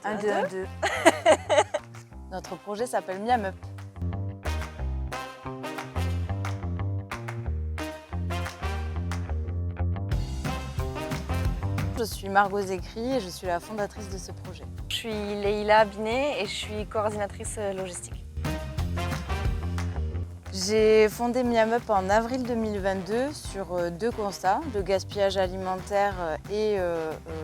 1, 2, 1, 2. Notre projet s'appelle Miam Up. Je suis Margot Zécry et je suis la fondatrice de ce projet. Je suis Leïla Binet et je suis coordinatrice logistique. J'ai fondé Miam Up en avril 2022 sur 2 constats, le gaspillage alimentaire et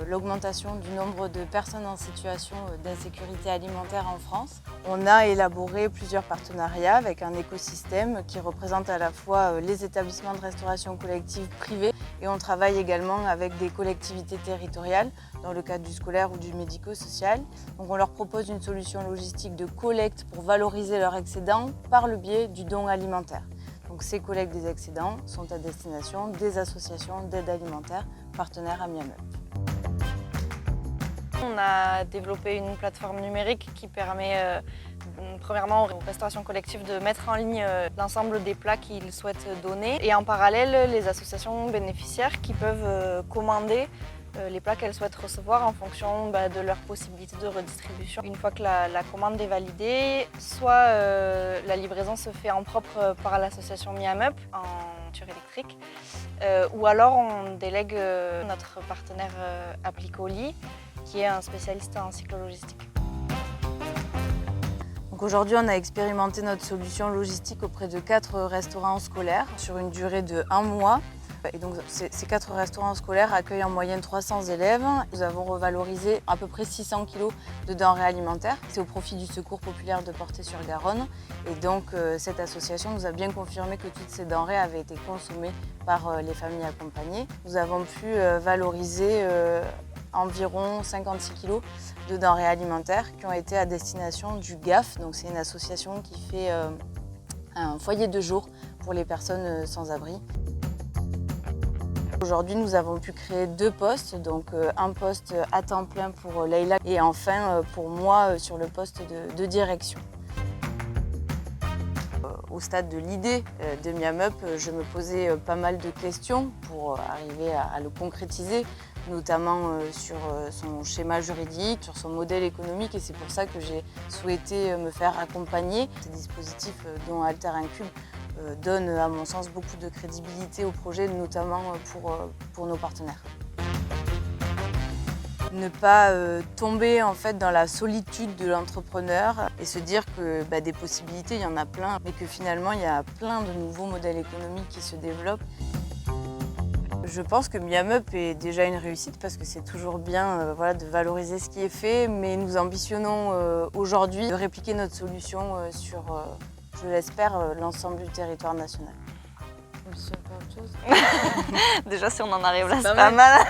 l'augmentation du nombre de personnes en situation d'insécurité alimentaire en France. On a élaboré plusieurs partenariats avec un écosystème qui représente à la fois les établissements de restauration collective privés et on travaille également avec des collectivités territoriales dans le cadre du scolaire ou du médico-social. Donc on leur propose une solution logistique de collecte pour valoriser leur excédent par le biais du don alimentaire. Donc ces collectes des excédents sont à destination des associations d'aide alimentaire partenaires à Miam Up. On a développé une plateforme numérique qui permet premièrement aux restaurations collectives de mettre en ligne l'ensemble des plats qu'ils souhaitent donner et en parallèle les associations bénéficiaires qui peuvent commander les plats qu'elles souhaitent recevoir en fonction de leurs possibilités de redistribution. Une fois que la commande est validée, soit la livraison se fait en propre par l'association Miam Up en voiture électrique, ou alors on délègue notre partenaire Applicoli, qui est un spécialiste en cyclo-logistique. Aujourd'hui, on a expérimenté notre solution logistique auprès de 4 restaurants scolaires sur une durée de 1 mois. Et donc, ces 4 restaurants scolaires accueillent en moyenne 300 élèves. Nous avons revalorisé à peu près 600 kg de denrées alimentaires. C'est au profit du Secours populaire de Portet-sur-Garonne. Et donc, cette association nous a bien confirmé que toutes ces denrées avaient été consommées par les familles accompagnées. Nous avons pu valoriser environ 56 kg de denrées alimentaires qui ont été à destination du GAF. Donc, c'est une association qui fait un foyer de jour pour les personnes sans abri. Aujourd'hui, nous avons pu créer 2 postes, donc un poste à temps plein pour Leïla et enfin pour moi sur le poste de direction. Au stade de l'idée de Miam Up, je me posais pas mal de questions pour arriver à le concrétiser, notamment sur son schéma juridique, sur son modèle économique et c'est pour ça que j'ai souhaité me faire accompagner. Ces dispositifs dont Alter Incube donne à mon sens beaucoup de crédibilité au projet, notamment pour nos partenaires. Ne pas tomber en fait dans la solitude de l'entrepreneur et se dire que des possibilités, il y en a plein, mais que finalement il y a plein de nouveaux modèles économiques qui se développent. Je pense que Miam Up est déjà une réussite parce que c'est toujours bien de valoriser ce qui est fait, mais nous ambitionnons aujourd'hui de répliquer notre solution sur je l'espère, l'ensemble du territoire national. Je ne sais pas autre chose. Déjà, si on en arrive là, c'est pas mal.